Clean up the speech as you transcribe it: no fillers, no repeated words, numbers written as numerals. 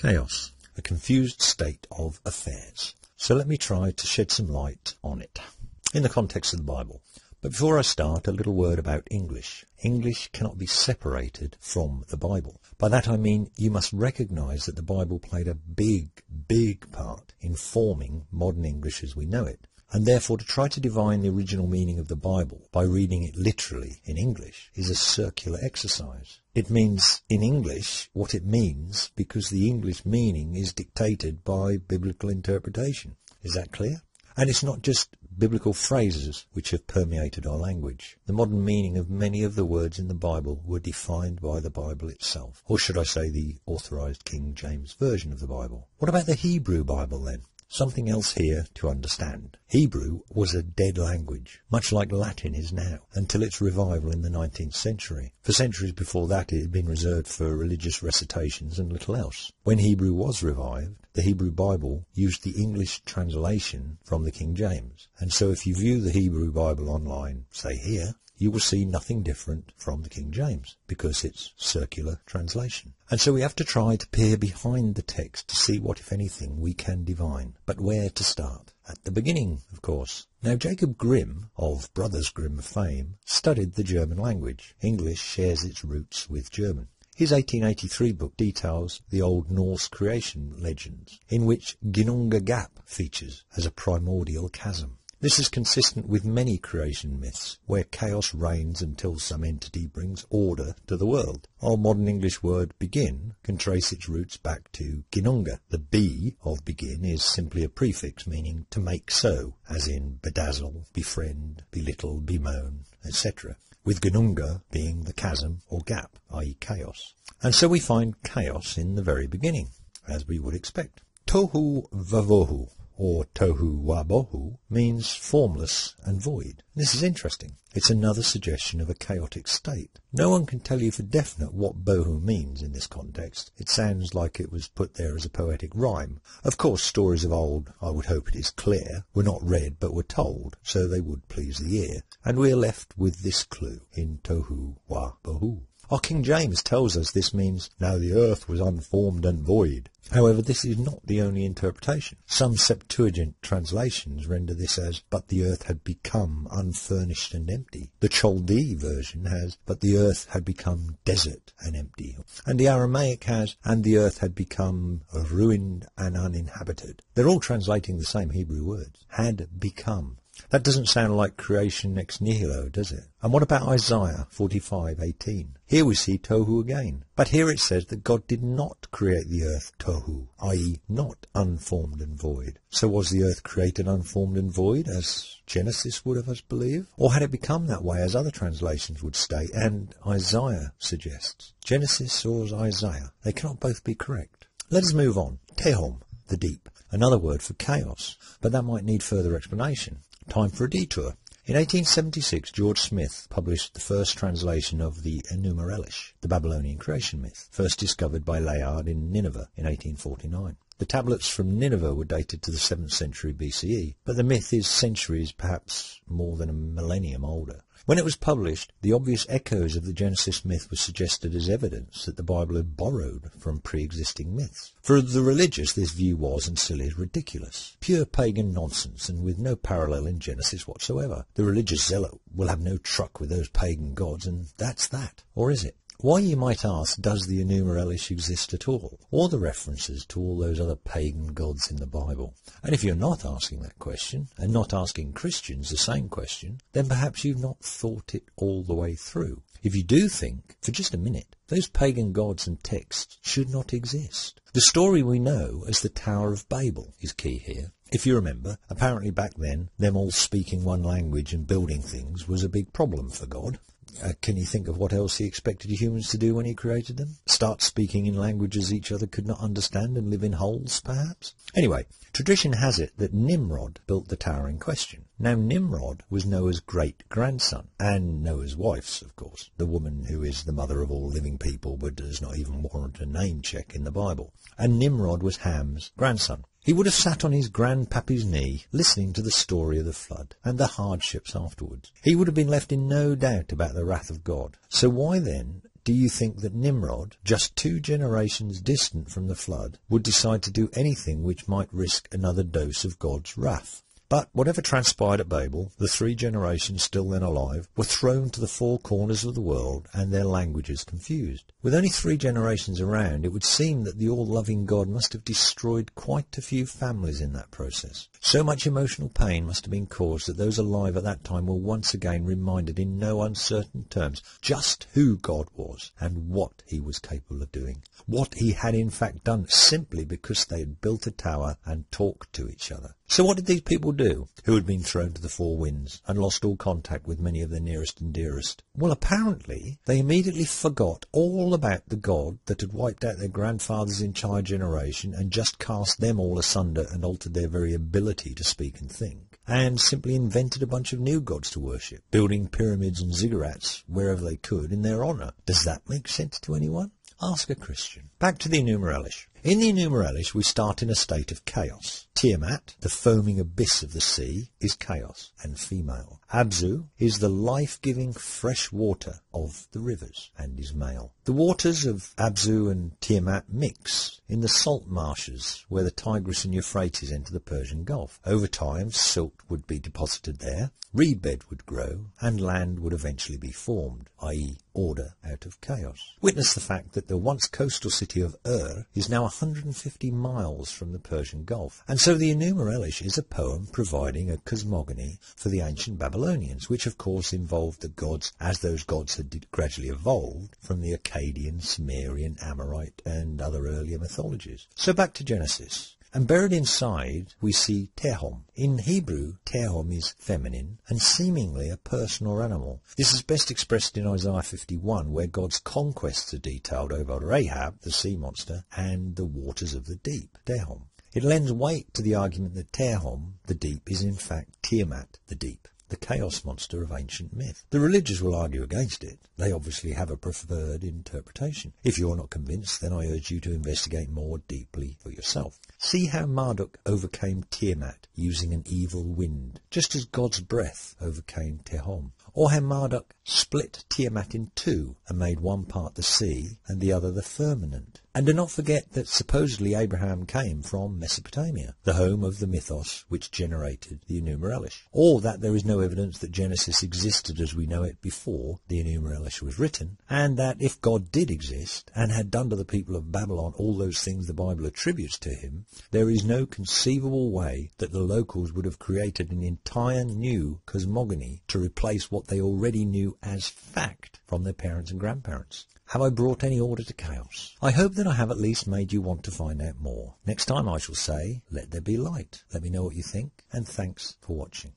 Chaos, a confused state of affairs. So let me try to shed some light on it in the context of the Bible. But before I start, a little word about English. English cannot be separated from the Bible. By that I mean you must recognise that the Bible played a big part in forming modern English as we know it. And therefore to try to divine the original meaning of the Bible by reading it literally in English is a circular exercise. It means in English what it means because the English meaning is dictated by biblical interpretation. Is that clear? And it's not just biblical phrases which have permeated our language. The modern meaning of many of the words in the Bible were defined by the Bible itself. Or should I say the authorised King James Version of the Bible. What about the Hebrew Bible then? Something else here to understand. Hebrew was a dead language, much like Latin is now, until its revival in the 19th century. For centuries before that it had been reserved for religious recitations and little else. When Hebrew was revived, the Hebrew Bible used the English translation from the King James. And so if you view the Hebrew Bible online, say here, you will see nothing different from the King James, because it's circular translation. And so we have to try to peer behind the text to see what, if anything, we can divine. But where to start? At the beginning, of course. Now, Jacob Grimm, of Brothers Grimm fame, studied the German language. English shares its roots with German. His 1883 book details the old Norse creation legends, in which Ginnunga Gap features as a primordial chasm. This is consistent with many creation myths, where chaos reigns until some entity brings order to the world. Our modern English word begin can trace its roots back to Ginnunga. The B of begin is simply a prefix meaning to make so, as in bedazzle, befriend, belittle, bemoan, etc., with Ginnunga being the chasm or gap, i.e. chaos. And so we find chaos in the very beginning, as we would expect. Tohu vavohu, or tohu wabohu, means formless and void. This is interesting. It's another suggestion of a chaotic state. No one can tell you for definite what bohu means in this context. It sounds like it was put there as a poetic rhyme. Of course, stories of old, I would hope it is clear, were not read but were told, so they would please the ear. And we are left with this clue in tohu wabohu. Our King James tells us this means, now the earth was unformed and void. However, this is not the only interpretation. Some Septuagint translations render this as, but the earth had become unfurnished and empty. The Chaldee version has, but the earth had become desert and empty. And the Aramaic has, and the earth had become ruined and uninhabited. They're all translating the same Hebrew words. Had become. That doesn't sound like creation ex nihilo, does it? And what about Isaiah 45:18? Here we see tohu again. But here it says that God did not create the earth tohu, i.e. not unformed and void. So was the earth created unformed and void, as Genesis would have us believe? Or had it become that way, as other translations would state, and Isaiah suggests? Genesis or Isaiah? They cannot both be correct. Let us move on. Tehom, the deep. Another word for chaos, but that might need further explanation. Time for a detour. In 1876, George Smith published the first translation of the Enuma Elish, the Babylonian creation myth, first discovered by Layard in Nineveh in 1849. The tablets from Nineveh were dated to the 7th century BCE, but the myth is centuries, perhaps more than a millennium older. When it was published, the obvious echoes of the Genesis myth were suggested as evidence that the Bible had borrowed from pre-existing myths. For the religious, this view was and still is ridiculous. Pure pagan nonsense and with no parallel in Genesis whatsoever. The religious zealot will have no truck with those pagan gods, and that's that. Or is it? Why, you might ask, does the Enuma Elish exist at all? Or the references to all those other pagan gods in the Bible? And if you're not asking that question, and not asking Christians the same question, then perhaps you've not thought it all the way through. If you do think, for just a minute, those pagan gods and texts should not exist. The story we know as the Tower of Babel is key here. If you remember, apparently back then, them all speaking one language and building things was a big problem for God. Can you think of what else he expected humans to do when he created them? Start speaking in languages each other could not understand and live in holes, perhaps? Anyway, tradition has it that Nimrod built the tower in question. Now, Nimrod was Noah's great-grandson, and Noah's wife's, of course, the woman who is the mother of all living people but does not even warrant a name check in the Bible. And Nimrod was Ham's grandson. He would have sat on his grandpappy's knee, listening to the story of the flood and the hardships afterwards. He would have been left in no doubt about the wrath of God. So why then do you think that Nimrod, just 2 generations distant from the flood, would decide to do anything which might risk another dose of God's wrath? But whatever transpired at Babel, the 3 generations still then alive were thrown to the 4 corners of the world and their languages confused. With only 3 generations around, it would seem that the all-loving God must have destroyed quite a few families in that process. So much emotional pain must have been caused that those alive at that time were once again reminded in no uncertain terms just who God was and what he was capable of doing. What he had in fact done simply because they had built a tower and talked to each other. So what did these people do who had been thrown to the 4 winds and lost all contact with many of their nearest and dearest? Well, apparently they immediately forgot all about the God that had wiped out their grandfather's entire generation and just cast them all asunder and altered their very ability to speak and think, and simply invented a bunch of new gods to worship, building pyramids and ziggurats wherever they could in their honour. Does that make sense to anyone? Ask a Christian. Back to the Enuma Elish. In the Enuma Elish, we start in a state of chaos. Tiamat, the foaming abyss of the sea, is chaos and female. Abzu is the life-giving fresh water of the rivers and is male. The waters of Abzu and Tiamat mix in the salt marshes where the Tigris and Euphrates enter the Persian Gulf. Over time, silt would be deposited there, reed bed would grow, and land would eventually be formed, i.e. order out of chaos. Witness the fact that the once coastal city of Ur is now 150 miles from the Persian Gulf. And so the Enuma Elish is a poem providing a cosmogony for the ancient Babylonians, which of course involved the gods as those gods had gradually evolved from the Akkadian, Sumerian, Amorite and other earlier mythologies. So back to Genesis. And buried inside we see Tehom. In Hebrew, Tehom is feminine and seemingly a person or animal. This is best expressed in Isaiah 51, where God's conquests are detailed over Rahab, the sea monster, and the waters of the deep, Tehom. It lends weight to the argument that Tehom, the deep, is in fact Tiamat, the deep, the chaos monster of ancient myth. The religious will argue against it. They obviously have a preferred interpretation. If you're not convinced, then I urge you to investigate more deeply for yourself. See how Marduk overcame Tiamat using an evil wind, just as God's breath overcame Tehom. Or how Marduk split Tiamat in 2 and made one part the sea and the other the firmament. And do not forget that supposedly Abraham came from Mesopotamia, the home of the mythos which generated the Enuma Elish. Or that there is no evidence that Genesis existed as we know it before the Enuma Elish was written, and that if God did exist and had done to the people of Babylon all those things the Bible attributes to him, there is no conceivable way that the locals would have created an entire new cosmogony to replace what they already knew as fact from their parents and grandparents. Have I brought any order to chaos? I hope that I have at least made you want to find out more. Next time I shall say, let there be light. Let me know what you think, and thanks for watching.